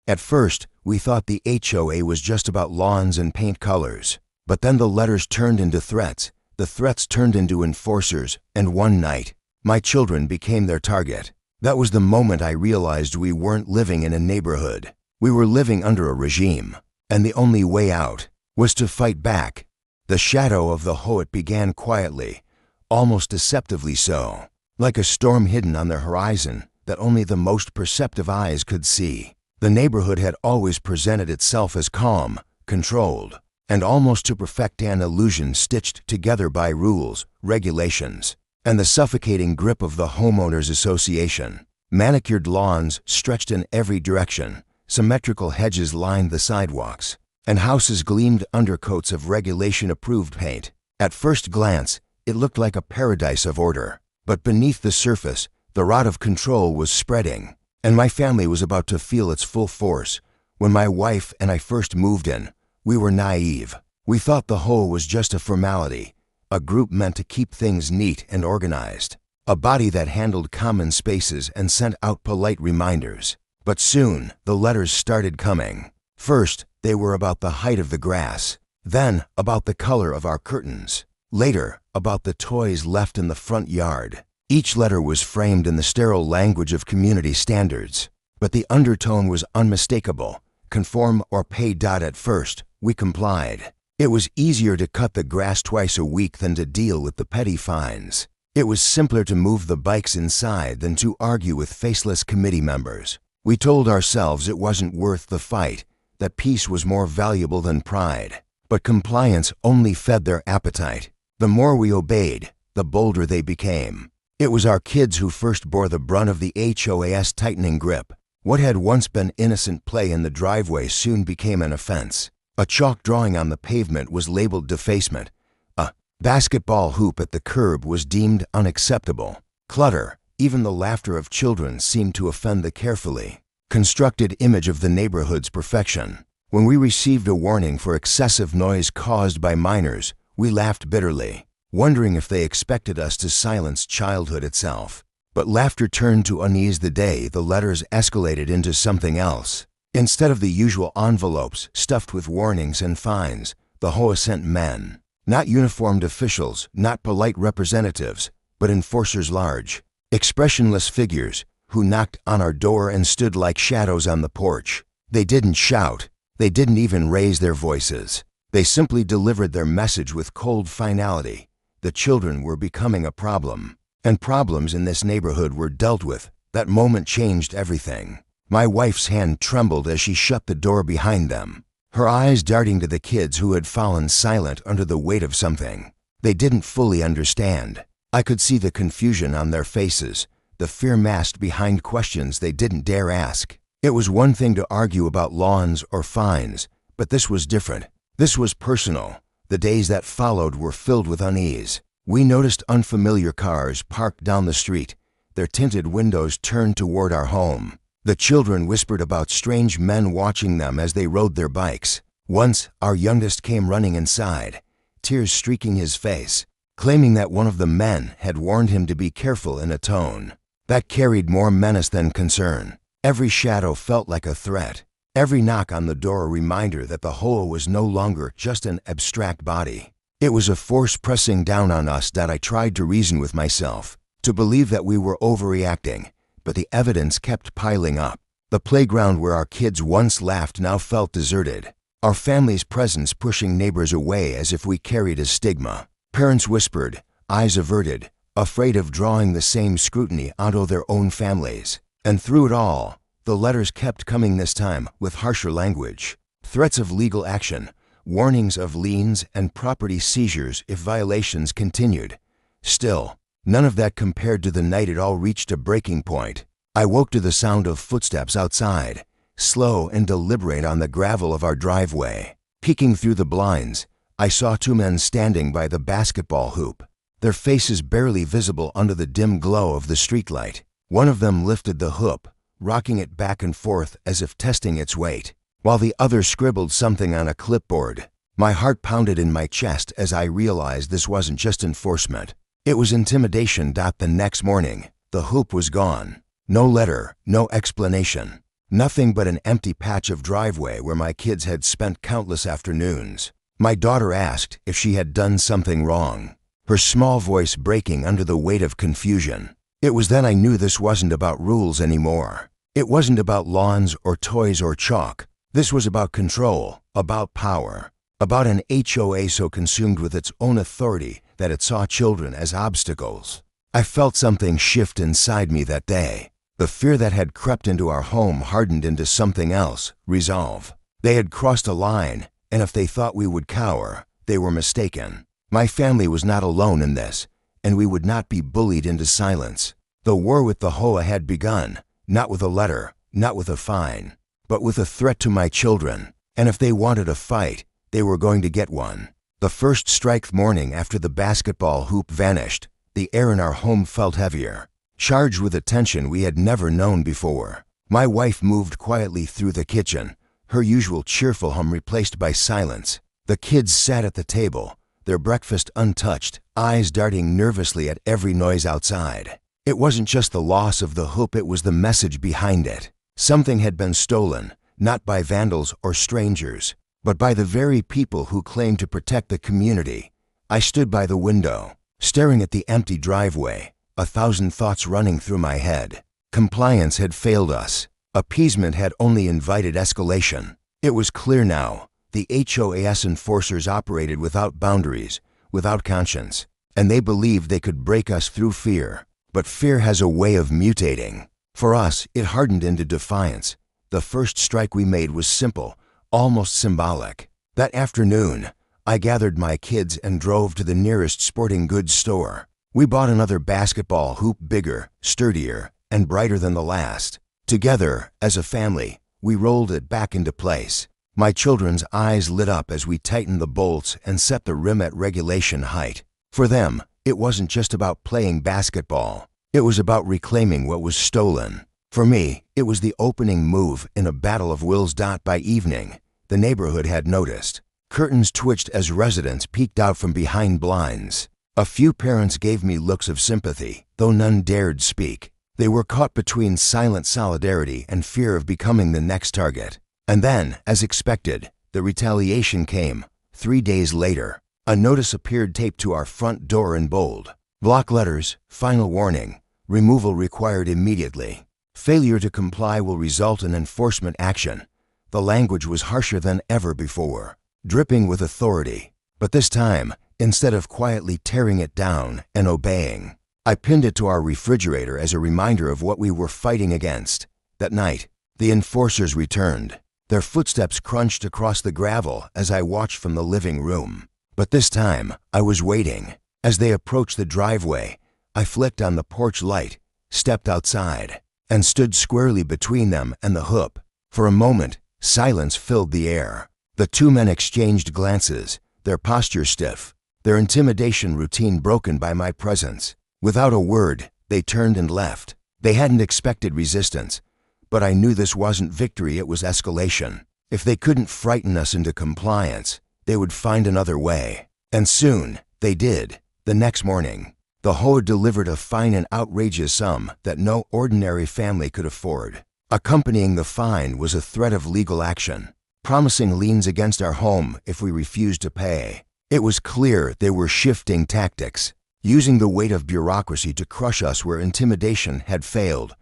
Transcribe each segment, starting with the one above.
At first, we thought the HOA was just about lawns and paint colors. But then the letters turned into threats, the threats turned into enforcers, and one night, my children became their target. That was the moment I realized we weren't living in a neighborhood. We were living under a regime, and the only way out was to fight back. The shadow of the HOA began quietly, almost deceptively so, like a storm hidden on the horizon that only the most perceptive eyes could see. The neighborhood had always presented itself as calm, controlled, and almost to perfect an illusion stitched together by rules, regulations, and the suffocating grip of the homeowners association. Manicured lawns stretched in every direction, symmetrical hedges lined the sidewalks, and houses gleamed undercoats of regulation-approved paint. At first glance, it looked like a paradise of order, but beneath the surface, the rot of control was spreading, and my family was about to feel its full force. When my wife and I first moved in, we were naive. We thought the HOA was just a formality, a group meant to keep things neat and organized, a body that handled common spaces and sent out polite reminders. But soon, the letters started coming. First, they were about the height of the grass, then about the color of our curtains, later about the toys left in the front yard. Each letter was framed in the sterile language of community standards, but the undertone was unmistakable. Conform or pay. At first, we complied. It was easier to cut the grass twice a week than to deal with the petty fines. It was simpler to move the bikes inside than to argue with faceless committee members. We told ourselves it wasn't worth the fight, that peace was more valuable than pride. But compliance only fed their appetite. The more we obeyed, the bolder they became. It was our kids who first bore the brunt of the HOA's tightening grip. What had once been innocent play in the driveway soon became an offense. A chalk drawing on the pavement was labeled defacement. A basketball hoop at the curb was deemed unacceptable. Clutter, even the laughter of children, seemed to offend the carefully constructed image of the neighborhood's perfection. When we received a warning for excessive noise caused by minors, we laughed bitterly, wondering if they expected us to silence childhood itself. But laughter turned to unease the day the letters escalated into something else. Instead of the usual envelopes stuffed with warnings and fines, the HOA sent men. Not uniformed officials, not polite representatives, but enforcers, large, expressionless figures who knocked on our door and stood like shadows on the porch. They didn't shout. They didn't even raise their voices. They simply delivered their message with cold finality. The children were becoming a problem. And problems in this neighborhood were dealt with. That moment changed everything. My wife's hand trembled as she shut the door behind them, her eyes darting to the kids who had fallen silent under the weight of something they didn't fully understand. I could see the confusion on their faces, the fear masked behind questions they didn't dare ask. It was one thing to argue about lawns or fines, but this was different. This was personal. The days that followed were filled with unease. We noticed unfamiliar cars parked down the street, their tinted windows turned toward our home. The children whispered about strange men watching them as they rode their bikes. Once, our youngest came running inside, tears streaking his face, claiming that one of the men had warned him to be careful, in a tone that carried more menace than concern. Every shadow felt like a threat. Every knock on the door a reminder that the HOA was no longer just an abstract body. It was a force pressing down on us. That I tried to reason with myself, to believe that we were overreacting, but the evidence kept piling up. The playground where our kids once laughed now felt deserted. Our family's presence pushing neighbors away as if we carried a stigma. Parents whispered, eyes averted, afraid of drawing the same scrutiny onto their own families. And through it all, the letters kept coming, this time with harsher language. Threats of legal action, warnings of liens and property seizures if violations continued. Still, none of that compared to the night it all reached a breaking point. I woke to the sound of footsteps outside, slow and deliberate on the gravel of our driveway. Peeking through the blinds, I saw two men standing by the basketball hoop, their faces barely visible under the dim glow of the streetlight. One of them lifted the hoop, rocking it back and forth as if testing its weight, while the other scribbled something on a clipboard. My heart pounded in my chest as I realized this wasn't just enforcement. It was intimidation. The next morning, the hoop was gone. No letter, no explanation, Nothing but an empty patch of driveway where my kids had spent countless afternoons. My daughter asked if she had done something wrong, her small voice breaking under the weight of confusion. It was then I knew this wasn't about rules anymore. It wasn't about lawns or toys or chalk. This was about control, about power, about an HOA so consumed with its own authority that it saw children as obstacles. I felt something shift inside me that day. The fear that had crept into our home hardened into something else, resolve. They had crossed a line, and if they thought we would cower, they were mistaken. My family was not alone in this, and we would not be bullied into silence. The war with the HOA had begun, not with a letter, not with a fine, but with a threat to my children, and if they wanted a fight, they were going to get one. The first strike morning after the basketball hoop vanished, the air in our home felt heavier, charged with a tension we had never known before. My wife moved quietly through the kitchen, her usual cheerful hum replaced by silence. The kids sat at the table, their breakfast untouched, eyes darting nervously at every noise outside. It wasn't just the loss of the hoop, it was the message behind it. Something had been stolen, not by vandals or strangers, but by the very people who claimed to protect the community. I stood by the window, staring at the empty driveway, a thousand thoughts running through my head. Compliance had failed us. Appeasement had only invited escalation. It was clear now. The HOAS enforcers operated without boundaries, without conscience, and they believed they could break us through fear. But fear has a way of mutating. For us, it hardened into defiance. The first strike we made was simple, almost symbolic. That afternoon, I gathered my kids and drove to the nearest sporting goods store. We bought another basketball hoop, bigger, sturdier, and brighter than the last. Together, as a family, we rolled it back into place. My children's eyes lit up as we tightened the bolts and set the rim at regulation height. For them, it wasn't just about playing basketball. It was about reclaiming what was stolen. For me, it was the opening move in a battle of wills. By evening, the neighborhood had noticed. Curtains twitched as residents peeked out from behind blinds. A few parents gave me looks of sympathy, though none dared speak. They were caught between silent solidarity and fear of becoming the next target. And then, as expected, the retaliation came. 3 days later, a notice appeared taped to our front door in bold. Block letters, final warning, removal required immediately. Failure to comply will result in enforcement action. The language was harsher than ever before, dripping with authority. But this time, instead of quietly tearing it down and obeying, I pinned it to our refrigerator as a reminder of what we were fighting against. That night, the enforcers returned. Their footsteps crunched across the gravel as I watched from the living room. But this time, I was waiting. As they approached the driveway, I flicked on the porch light, stepped outside, and stood squarely between them and the hoop. For a moment, silence filled the air. The two men exchanged glances, their posture stiff, their intimidation routine broken by my presence. Without a word, they turned and left. They hadn't expected resistance, but I knew this wasn't victory, it was escalation. If they couldn't frighten us into compliance, they would find another way. And soon, they did. The next morning, the HOA delivered a fine, an outrageous sum that no ordinary family could afford. Accompanying the fine was a threat of legal action, promising liens against our home if we refused to pay. It was clear they were shifting tactics, using the weight of bureaucracy to crush us where intimidation had failed.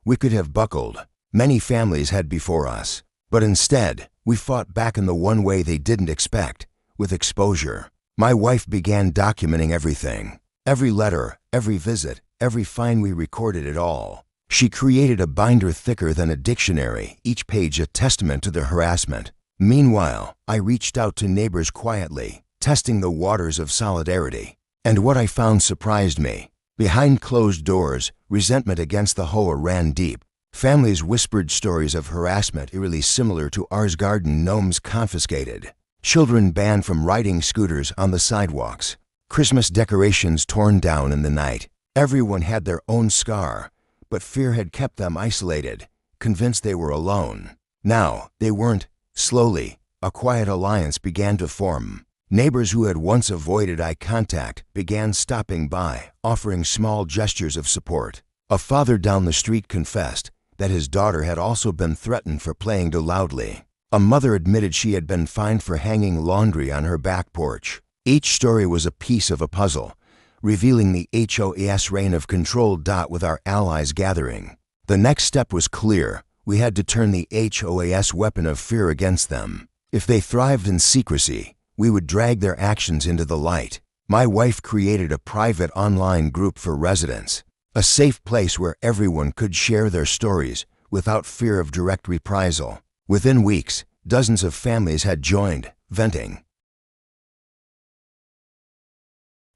We could have buckled. Many families had before us. But instead, we fought back in the one way they didn't expect, with exposure. My wife began documenting everything. Every letter, every visit, every fine. We recorded it all. She created a binder thicker than a dictionary, each page a testament to the harassment. Meanwhile, I reached out to neighbors quietly, testing the waters of solidarity. And what I found surprised me. Behind closed doors, resentment against the HOA ran deep. Families whispered stories of harassment eerily similar to ours. Garden gnomes confiscated. Children banned from riding scooters on the sidewalks. Christmas decorations torn down in the night. Everyone had their own scar, but fear had kept them isolated, convinced they were alone. Now, they weren't. Slowly, a quiet alliance began to form. Neighbors who had once avoided eye contact began stopping by, offering small gestures of support. A father down the street confessed, that his daughter had also been threatened for playing too loudly. A mother admitted she had been fined for hanging laundry on her back porch. Each story was a piece of a puzzle, revealing the HOAS reign of control. With our allies gathering, the next step was clear. We had to turn the HOAS weapon of fear against them. If they thrived in secrecy, we would drag their actions into the light. My wife created a private online group for residents, a safe place where everyone could share their stories without fear of direct reprisal. Within weeks, dozens of families had joined, venting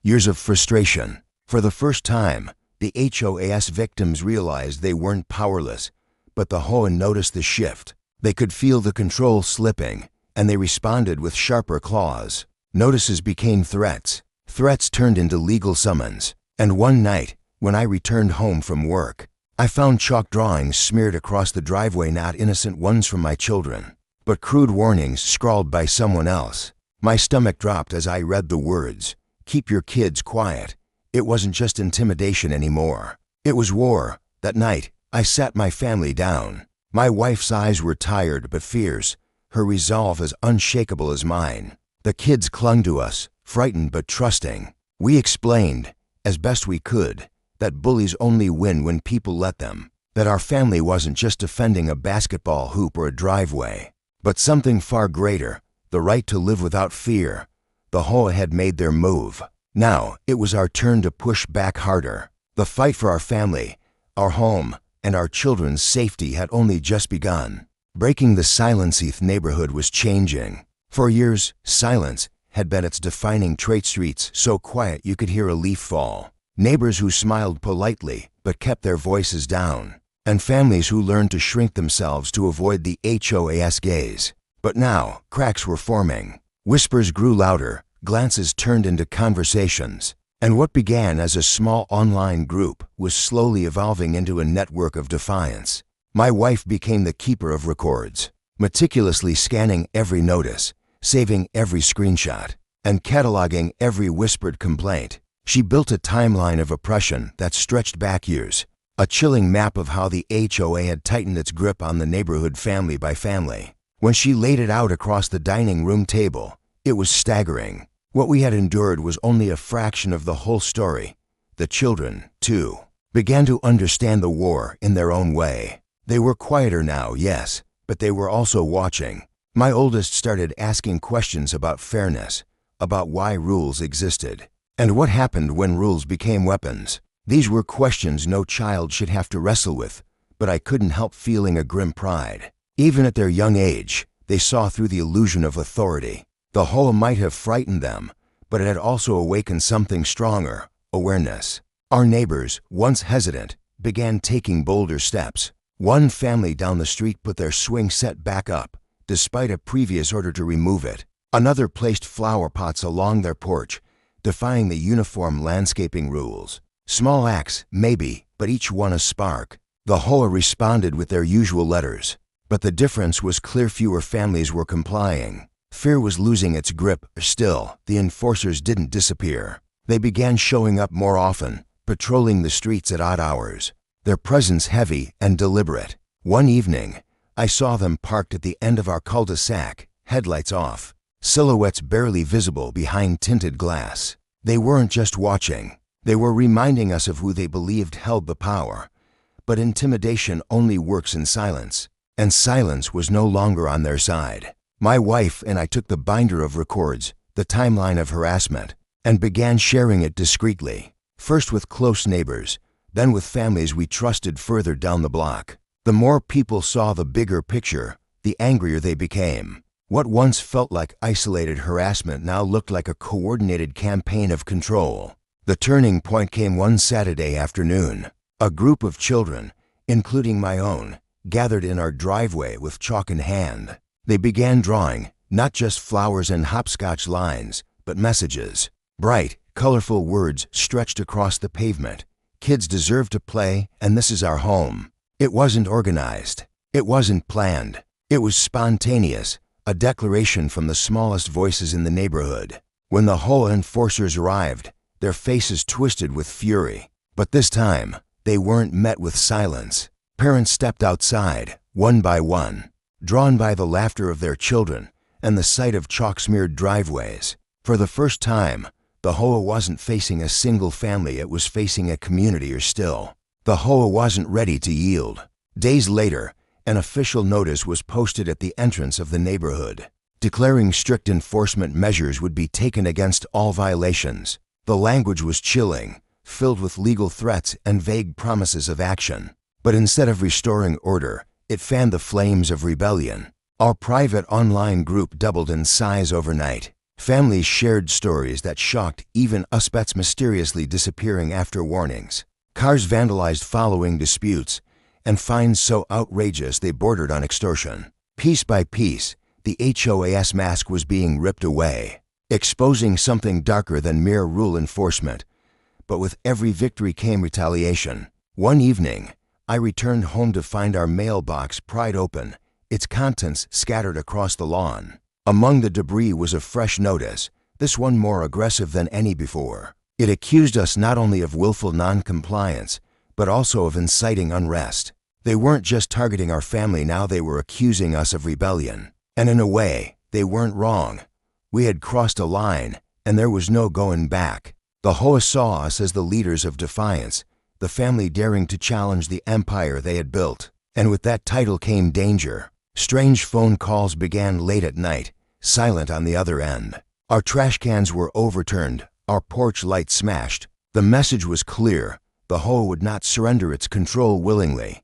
years of frustration. For the first time, the HOAS victims realized they weren't powerless, but the HOA noticed the shift. They could feel the control slipping, and they responded with sharper claws. Notices became threats. Threats turned into legal summons. And one night, when I returned home from work, I found chalk drawings smeared across the driveway, not innocent ones from my children, but crude warnings scrawled by someone else. My stomach dropped as I read the words, "Keep your kids quiet." It wasn't just intimidation anymore. It was war. That night, I sat my family down. My wife's eyes were tired but fierce, her resolve as unshakable as mine. The kids clung to us, frightened but trusting. We explained, as best we could, that bullies only win when people let them, that our family wasn't just defending a basketball hoop or a driveway, but something far greater, the right to live without fear. The HOA had made their move. Now, it was our turn to push back harder. The fight for our family, our home, and our children's safety had only just begun. Breaking the silence. The neighborhood was changing. For years, silence had been its defining trait. Streets so quiet you could hear a leaf fall. Neighbors who smiled politely but kept their voices down. And families who learned to shrink themselves to avoid the HOAS gaze. But now, cracks were forming. Whispers grew louder, glances turned into conversations, and what began as a small online group was slowly evolving into a network of defiance. My wife became the keeper of records, meticulously scanning every notice, saving every screenshot, and cataloging every whispered complaint. She built a timeline of oppression that stretched back years, a chilling map of how the HOA had tightened its grip on the neighborhood family by family. When she laid it out across the dining room table, it was staggering. What we had endured was only a fraction of the whole story. The children, too, began to understand the war in their own way. They were quieter now, yes, but they were also watching. My oldest started asking questions about fairness, about why rules existed, and what happened when rules became weapons. These were questions no child should have to wrestle with, but I couldn't help feeling a grim pride. Even at their young age, they saw through the illusion of authority. The HOA might have frightened them, but it had also awakened something stronger: awareness. Our neighbors, once hesitant, began taking bolder steps. One family down the street put their swing set back up, despite a previous order to remove it. Another placed flower pots along their porch, defying the uniform landscaping rules. Small acts, maybe, but each one a spark. The HOA responded with their usual letters, but the difference was clear: fewer families were complying. Fear was losing its grip. Still, the enforcers didn't disappear. They began showing up more often, patrolling the streets at odd hours, their presence heavy and deliberate. One evening, I saw them parked at the end of our cul-de-sac, headlights off, silhouettes barely visible behind tinted glass. They weren't just watching. They were reminding us of who they believed held the power. But intimidation only works in silence, and silence was no longer on their side. My wife and I took the binder of records, the timeline of harassment, and began sharing it discreetly, first with close neighbors, then with families we trusted further down the block. The more people saw the bigger picture, the angrier they became. What once felt like isolated harassment now looked like a coordinated campaign of control. The turning point came one Saturday afternoon. A group of children, including my own, gathered in our driveway with chalk in hand. They began drawing, not just flowers and hopscotch lines, but messages. Bright, colorful words stretched across the pavement. Kids deserve to play, and this is our home. It wasn't organized. It wasn't planned. It was spontaneous, a declaration from the smallest voices in the neighborhood. When the HOA enforcers arrived, their faces twisted with fury. But this time, they weren't met with silence. Parents stepped outside, one by one, drawn by the laughter of their children and the sight of chalk-smeared driveways. For the first time, the HOA wasn't facing a single family, it was facing a community. Or still, the HOA wasn't ready to yield. Days later, an official notice was posted at the entrance of the neighborhood, declaring strict enforcement measures would be taken against all violations. The language was chilling, filled with legal threats and vague promises of action. But instead of restoring order, it fanned the flames of rebellion. Our private online group doubled in size overnight. Families shared stories that shocked even us, pets mysteriously disappearing after warnings, cars vandalized following disputes, and fines so outrageous they bordered on extortion. Piece by piece, the HOAS mask was being ripped away, exposing something darker than mere rule enforcement. But with every victory came retaliation. One evening, I returned home to find our mailbox pried open, its contents scattered across the lawn. Among the debris was a fresh notice, this one more aggressive than any before. It accused us not only of willful non-compliance, but also of inciting unrest. They weren't just targeting our family now, they were accusing us of rebellion. And in a way, they weren't wrong. We had crossed a line, and there was no going back. The HOA saw us as the leaders of defiance, the family daring to challenge the empire they had built. And with that title came danger. Strange phone calls began late at night, silent on the other end. Our trash cans were overturned, our porch light smashed. The message was clear: the HOA would not surrender its control willingly,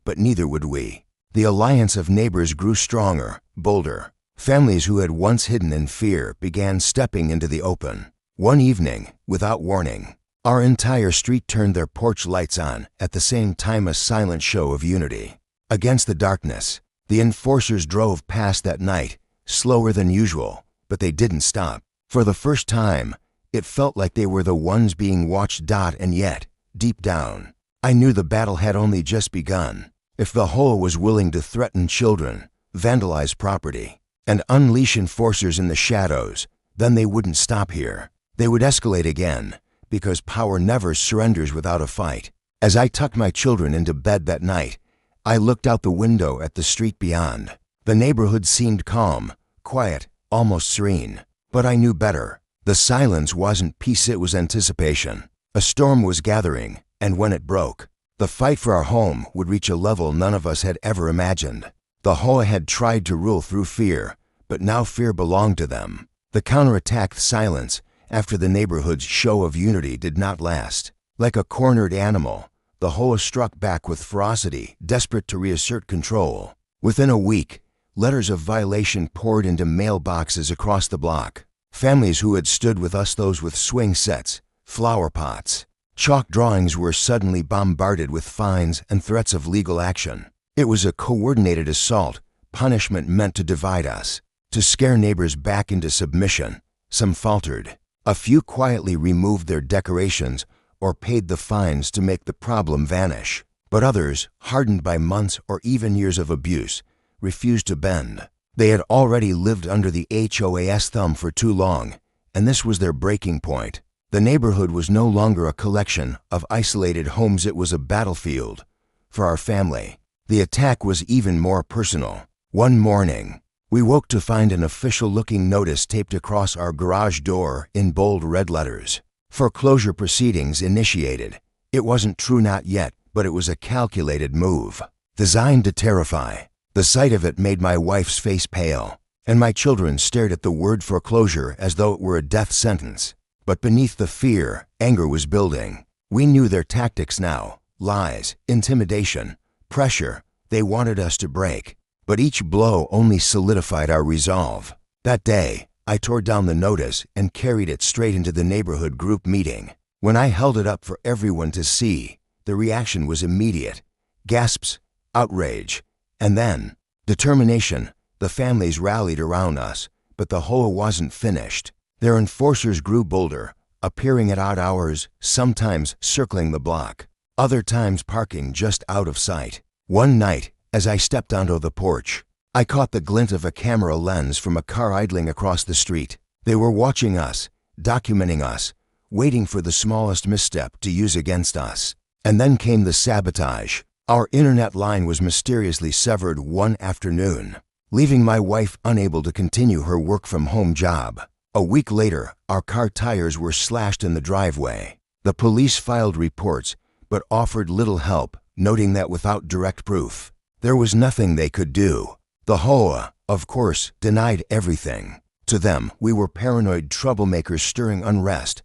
but neither would we. The alliance of neighbors grew stronger, bolder. Families who had once hidden in fear began stepping into the open. One evening, without warning, our entire street turned their porch lights on, at the same time a silent show of unity. Against the darkness, the enforcers drove past that night, slower than usual, but they didn't stop. For the first time, it felt like they were the ones being watched. And yet, deep down, I knew the battle had only just begun. If the HOA was willing to threaten children, vandalize property, and unleash enforcers in the shadows, then they wouldn't stop here. They would escalate again, because power never surrenders without a fight. As I tucked my children into bed that night, I looked out the window at the street beyond. The neighborhood seemed calm, quiet, almost serene. But I knew better. The silence wasn't peace, it was anticipation. A storm was gathering, and when it broke, the fight for our home would reach a level none of us had ever imagined. The HOA had tried to rule through fear, but now fear belonged to them. The counterattack silence after the neighborhood's show of unity did not last. Like a cornered animal, the HOA struck back with ferocity, desperate to reassert control. Within a week, letters of violation poured into mailboxes across the block. Families who had stood with us, those with swing sets, flower pots, chalk drawings, were suddenly bombarded with fines and threats of legal action. It was a coordinated assault, punishment meant to divide us, to scare neighbors back into submission. Some faltered. A few quietly removed their decorations or paid the fines to make the problem vanish. But others, hardened by months or even years of abuse, refused to bend. They had already lived under the HOAS thumb for too long, and this was their breaking point. The neighborhood was no longer a collection of isolated homes, it was a battlefield for our family. The attack was even more personal. One morning, we woke to find an official-looking notice taped across our garage door in bold red letters. Foreclosure proceedings initiated. It wasn't true, not yet, but it was a calculated move, designed to terrify. The sight of it made my wife's face pale, and my children stared at the word foreclosure as though it were a death sentence. But beneath the fear, anger was building. We knew their tactics now: lies, intimidation, pressure. They wanted us to break. But each blow only solidified our resolve. That day, I tore down the notice and carried it straight into the neighborhood group meeting. When I held it up for everyone to see, the reaction was immediate. Gasps, outrage, and then determination. The families rallied around us, but the HOA wasn't finished. Their enforcers grew bolder, appearing at odd hours, sometimes circling the block, other times parking just out of sight. One night, as I stepped onto the porch, I caught the glint of a camera lens from a car idling across the street. They were watching us, documenting us, waiting for the smallest misstep to use against us. And then came the sabotage. Our internet line was mysteriously severed one afternoon, leaving my wife unable to continue her work-from-home job. A week later, our car tires were slashed in the driveway. The police filed reports, but offered little help, noting that without direct proof, there was nothing they could do. The HOA, of course, denied everything. To them, we were paranoid troublemakers stirring unrest,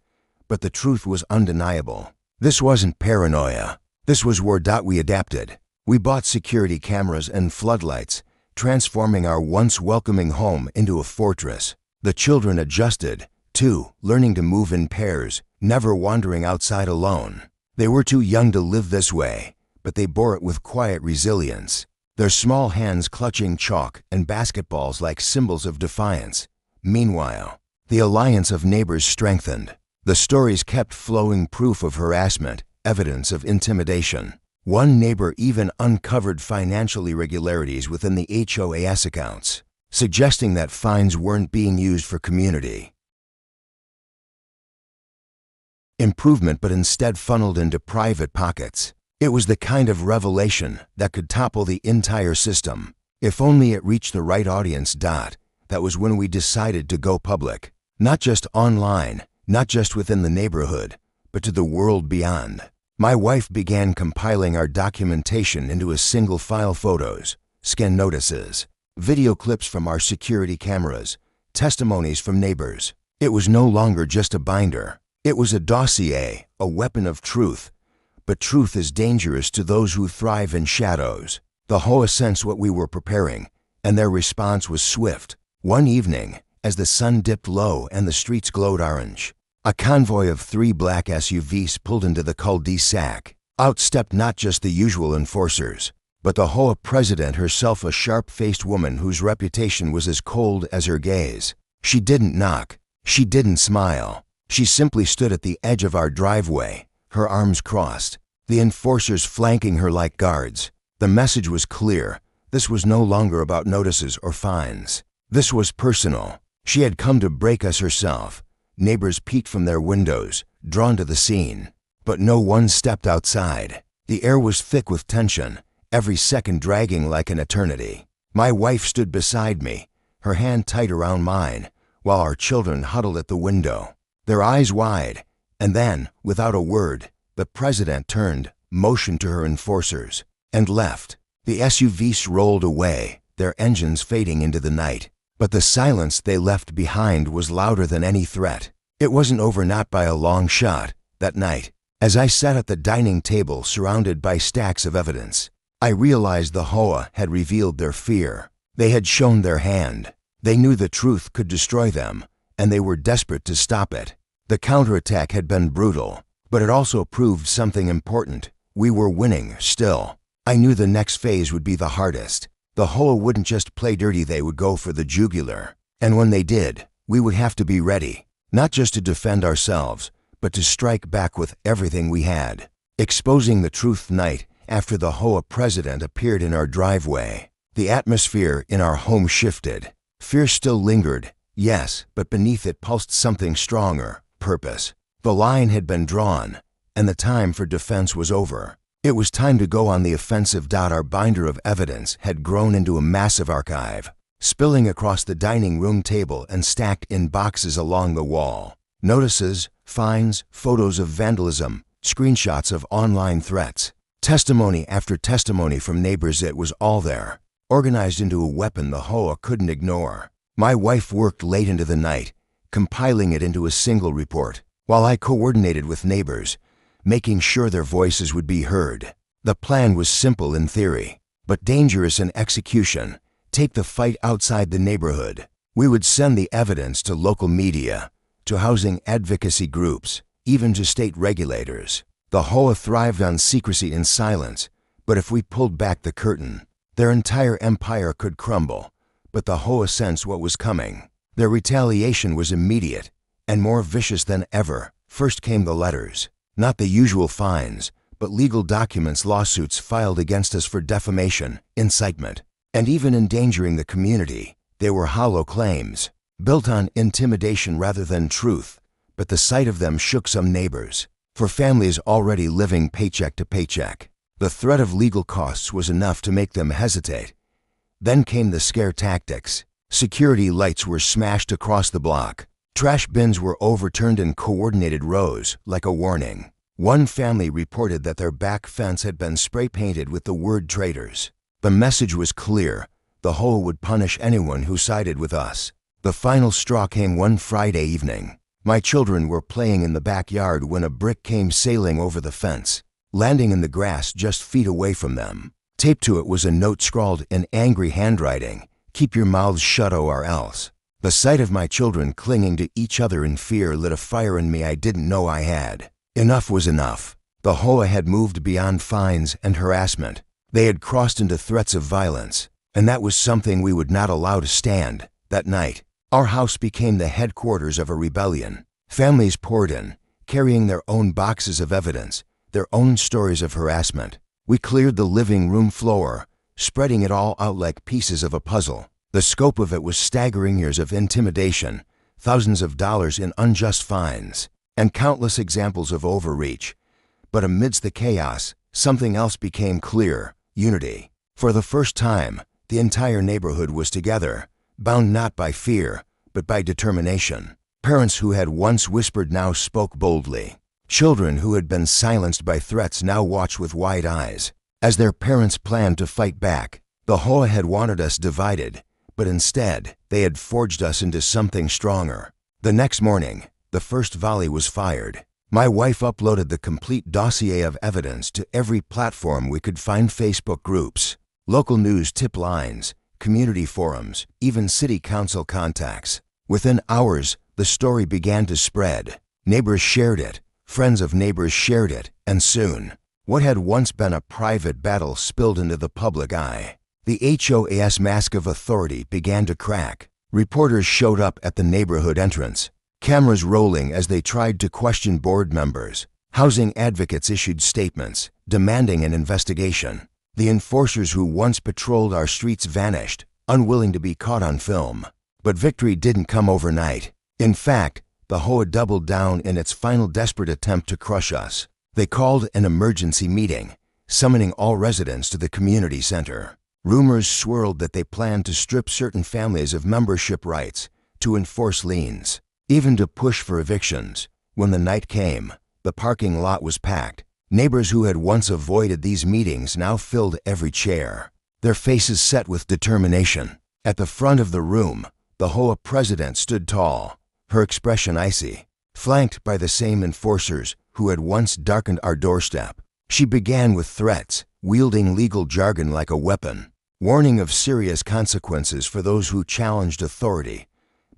but the truth was undeniable. This wasn't paranoia. This was where we adapted. We bought security cameras and floodlights, transforming our once welcoming home into a fortress. The children adjusted, too, learning to move in pairs, never wandering outside alone. They were too young to live this way, but they bore it with quiet resilience, their small hands clutching chalk and basketballs like symbols of defiance. Meanwhile, the alliance of neighbors strengthened. The stories kept flowing, proof of harassment, evidence of intimidation. One neighbor even uncovered financial irregularities within the HOAs accounts, suggesting that fines weren't being used for community improvement but instead funneled into private pockets. It was the kind of revelation that could topple the entire system, if only it reached the right audience. That was when we decided to go public, not just online, not just within the neighborhood, but to the world beyond. My wife began compiling our documentation into a single file: photos, scan notices, video clips from our security cameras, testimonies from neighbors. It was no longer just a binder. It was a dossier, a weapon of truth. But truth is dangerous to those who thrive in shadows. The HOA sensed what we were preparing, and their response was swift. One evening, as the sun dipped low and the streets glowed orange, a convoy of 3 black SUVs pulled into the cul-de-sac. Out stepped not just the usual enforcers, but the HOA president herself, a sharp-faced woman whose reputation was as cold as her gaze. She didn't knock. She didn't smile. She simply stood at the edge of our driveway, her arms crossed, the enforcers flanking her like guards. The message was clear. This was no longer about notices or fines. This was personal. She had come to break us herself. Neighbors peeked from their windows, drawn to the scene. But no one stepped outside. The air was thick with tension, every second dragging like an eternity. My wife stood beside me, her hand tight around mine, while our children huddled at the window, their eyes wide. And then, without a word, the president turned, motioned to her enforcers, and left. The SUVs rolled away, their engines fading into the night. But the silence they left behind was louder than any threat. It wasn't over, not by a long shot. That night, as I sat at the dining table surrounded by stacks of evidence, I realized the HOA had revealed their fear. They had shown their hand. They knew the truth could destroy them, and they were desperate to stop it. The counterattack had been brutal, but it also proved something important. We were winning still. I knew the next phase would be the hardest. The HOA wouldn't just play dirty, they would go for the jugular. And when they did, we would have to be ready, not just to defend ourselves, but to strike back with everything we had. Exposing the truth. Night after the HOA president appeared in our driveway, the atmosphere in our home shifted. Fear still lingered, yes, but beneath it pulsed something stronger: purpose. The line had been drawn, and the time for defense was over. It was time to go on the offensive. Our binder of evidence had grown into a massive archive, spilling across the dining room table and stacked in boxes along the wall. Notices, fines, photos of vandalism, screenshots of online threats, testimony after testimony from neighbors. It was all there, organized into a weapon the HOA couldn't ignore. My wife worked late into the night, compiling it into a single report, while I coordinated with neighbors, making sure their voices would be heard. The plan was simple in theory, but dangerous in execution. Take the fight outside the neighborhood. We would send the evidence to local media, to housing advocacy groups, even to state regulators. The HOA thrived on secrecy and silence, but if we pulled back the curtain, their entire empire could crumble. But the HOA sensed what was coming. Their retaliation was immediate and more vicious than ever. First came the letters. Not the usual fines, but legal documents, lawsuits filed against us for defamation, incitement, and even endangering the community. They were hollow claims, built on intimidation rather than truth, but the sight of them shook some neighbors. For families already living paycheck to paycheck, The threat of legal costs was enough to make them hesitate. Then came the scare tactics. Security lights were smashed across the block. Trash bins were overturned in coordinated rows, like a warning. One family reported that their back fence had been spray-painted with the word traitors. The message was clear. The HOA would punish anyone who sided with us. The final straw came one Friday evening. My children were playing in the backyard when a brick came sailing over the fence, landing in the grass just feet away from them. Taped to it was a note scrawled in angry handwriting, "Keep your mouths shut or else." The sight of my children clinging to each other in fear lit a fire in me I didn't know I had. Enough was enough. The HOA had moved beyond fines and harassment. They had crossed into threats of violence, and that was something we would not allow to stand. That night, our house became the headquarters of a rebellion. Families poured in, carrying their own boxes of evidence, their own stories of harassment. We cleared the living room floor, spreading it all out like pieces of a puzzle. The scope of it was staggering: years of intimidation, thousands of dollars in unjust fines, and countless examples of overreach. But amidst the chaos, something else became clear: unity. For the first time, the entire neighborhood was together, bound not by fear, but by determination. Parents who had once whispered now spoke boldly. Children who had been silenced by threats now watched with wide eyes, as their parents planned to fight back. The HOA had wanted us divided, but instead, they had forged us into something stronger. The next morning, the first volley was fired. My wife uploaded the complete dossier of evidence to every platform we could find: Facebook groups, local news tip lines, community forums, even city council contacts. Within hours, the story began to spread. Neighbors shared it, friends of neighbors shared it, and soon, what had once been a private battle spilled into the public eye. The HOA's mask of authority began to crack. Reporters showed up at the neighborhood entrance, cameras rolling as they tried to question board members. Housing advocates issued statements, demanding an investigation. The enforcers who once patrolled our streets vanished, unwilling to be caught on film. But victory didn't come overnight. In fact, the HOA doubled down in its final desperate attempt to crush us. They called an emergency meeting, summoning all residents to the community center. Rumors swirled that they planned to strip certain families of membership rights, to enforce liens, even to push for evictions. When the night came, the parking lot was packed. Neighbors who had once avoided these meetings now filled every chair, their faces set with determination. At the front of the room, the HOA president stood tall, her expression icy, flanked by the same enforcers who had once darkened our doorstep. She began with threats, wielding legal jargon like a weapon, warning of serious consequences for those who challenged authority.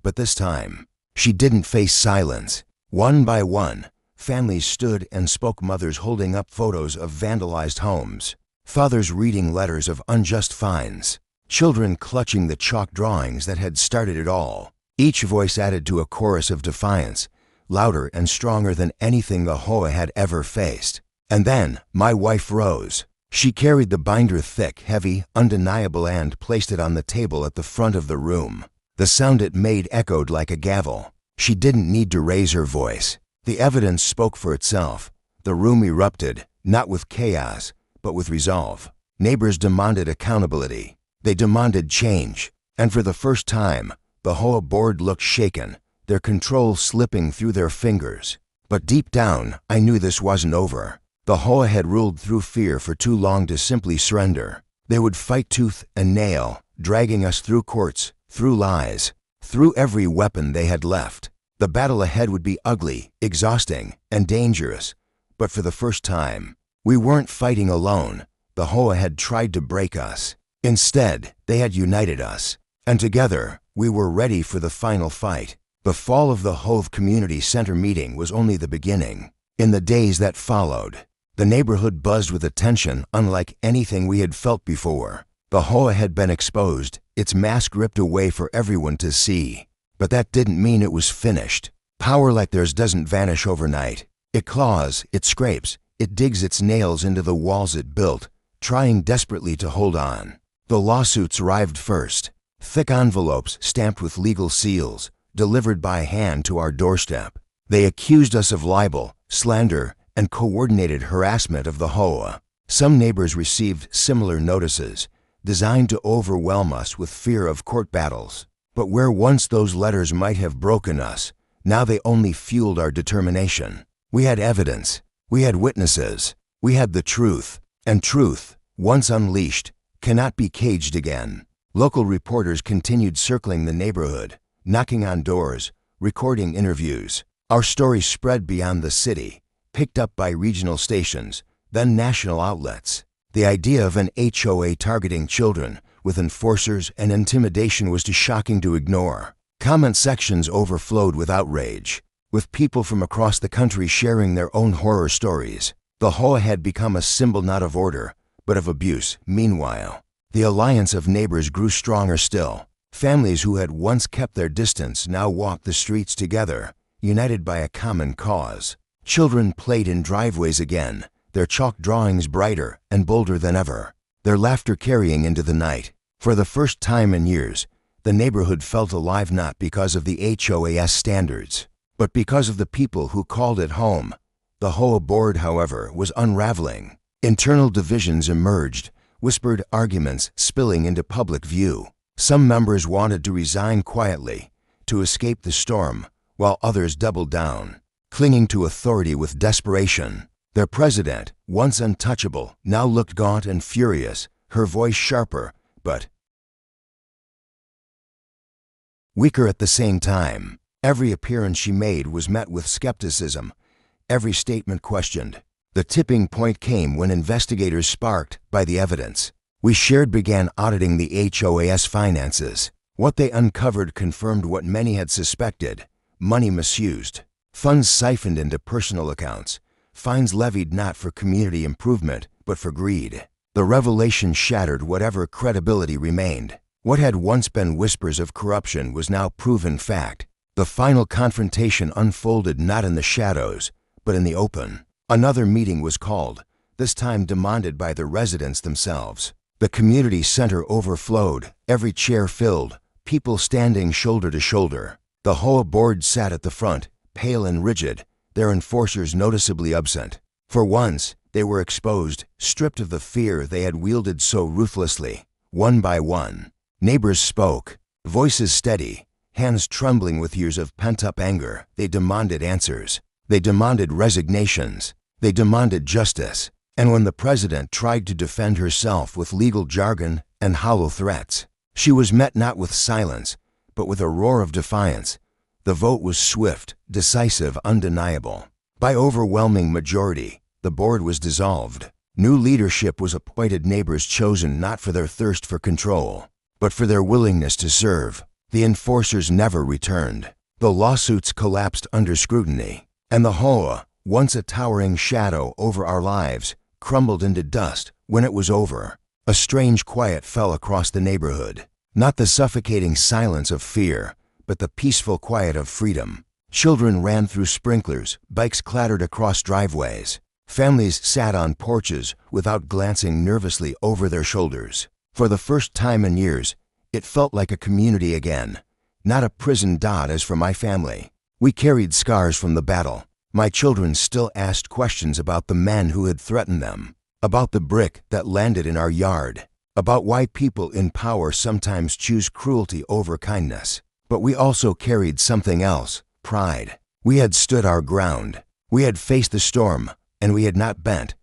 But this time, she didn't face silence. One by one, families stood and spoke: mothers holding up photos of vandalized homes, fathers reading letters of unjust fines, children clutching the chalk drawings that had started it all. Each voice added to a chorus of defiance, louder and stronger than anything the HOA had ever faced. And then, my wife rose. She carried the binder, thick, heavy, undeniable, and placed it on the table at the front of the room. The sound it made echoed like a gavel. She didn't need to raise her voice. The evidence spoke for itself. The room erupted, not with chaos, but with resolve. Neighbors demanded accountability. They demanded change. And for the first time, the HOA board looked shaken, their control slipping through their fingers. But deep down, I knew this wasn't over. The HOA had ruled through fear for too long to simply surrender. They would fight tooth and nail, dragging us through courts, through lies, through every weapon they had left. The battle ahead would be ugly, exhausting, and dangerous. But for the first time, we weren't fighting alone. The HOA had tried to break us. Instead, they had united us. And together, we were ready for the final fight. The fall of the Hove Community Center meeting was only the beginning. In the days that followed, the neighborhood buzzed with attention unlike anything we had felt before. The HOA had been exposed, its mask ripped away for everyone to see. But that didn't mean it was finished. Power like theirs doesn't vanish overnight. It claws, it scrapes, it digs its nails into the walls it built, trying desperately to hold on. The lawsuits arrived first. Thick envelopes stamped with legal seals, delivered by hand to our doorstep. They accused us of libel, slander, and coordinated harassment of the HOA. Some neighbors received similar notices, designed to overwhelm us with fear of court battles. But where once those letters might have broken us, now they only fueled our determination. We had evidence, we had witnesses, we had the truth, and truth, once unleashed, cannot be caged again. Local reporters continued circling the neighborhood, knocking on doors, recording interviews. Our story spread beyond the city, picked up by regional stations, then national outlets. The idea of an HOA targeting children with enforcers and intimidation was too shocking to ignore. Comment sections overflowed with outrage, with people from across the country sharing their own horror stories. The HOA had become a symbol not of order, but of abuse. Meanwhile, the alliance of neighbors grew stronger still. Families who had once kept their distance now walked the streets together, united by a common cause. Children played in driveways again, their chalk drawings brighter and bolder than ever, their laughter carrying into the night. For the first time in years, the neighborhood felt alive not because of the HOAS standards, but because of the people who called it home. The HOA board, however, was unraveling. Internal divisions emerged, whispered arguments spilling into public view. Some members wanted to resign quietly, to escape the storm, while others doubled down, clinging to authority with desperation. Their president, once untouchable, now looked gaunt and furious, her voice sharper, but weaker at the same time. Every appearance she made was met with skepticism, every statement questioned. The tipping point came when investigators, sparked by the evidence we shared, began auditing the HOAS finances. What they uncovered confirmed what many had suspected: money misused, funds siphoned into personal accounts, fines levied not for community improvement, but for greed. The revelation shattered whatever credibility remained. What had once been whispers of corruption was now proven fact. The final confrontation unfolded not in the shadows, but in the open. Another meeting was called, this time demanded by the residents themselves. The community center overflowed, every chair filled, people standing shoulder to shoulder. The HOA board sat at the front, pale and rigid, their enforcers noticeably absent. For once, they were exposed, stripped of the fear they had wielded so ruthlessly. One by one, neighbors spoke, voices steady, hands trembling with years of pent-up anger. They demanded answers. They demanded resignations. They demanded justice. And when the president tried to defend herself with legal jargon and hollow threats, she was met not with silence, but with a roar of defiance. The vote was swift, decisive, undeniable. By overwhelming majority, the board was dissolved. New leadership was appointed, neighbors chosen not for their thirst for control, but for their willingness to serve. The enforcers never returned. The lawsuits collapsed under scrutiny, and the HOA, once a towering shadow over our lives, crumbled into dust when it was over. A strange quiet fell across the neighborhood, not the suffocating silence of fear, but the peaceful quiet of freedom. Children ran through sprinklers, bikes clattered across driveways. Families sat on porches without glancing nervously over their shoulders. For the first time in years, it felt like a community again, not a prison dot as for my family. We carried scars from the battle. My children still asked questions about the men who had threatened them, about the brick that landed in our yard, about why people in power sometimes choose cruelty over kindness. But we also carried something else: pride. We had stood our ground. We had faced the storm, and we had not bent.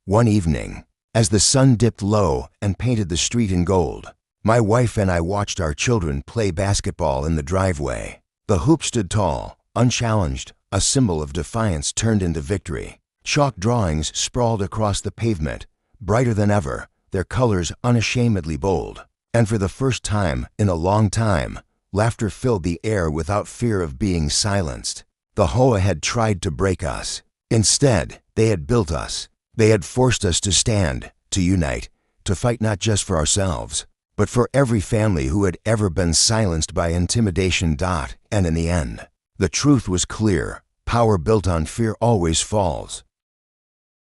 One evening, as the sun dipped low and painted the street in gold, my wife and I watched our children play basketball in the driveway. The hoop stood tall, unchallenged, a symbol of defiance turned into victory. Chalk drawings sprawled across the pavement, brighter than ever, their colors unashamedly bold. And for the first time in a long time, laughter filled the air without fear of being silenced. The HOA had tried to break us. Instead, they had built us. They had forced us to stand, to unite, to fight not just for ourselves, but for every family who had ever been silenced by intimidation. And in the end, the truth was clear: power built on fear always falls.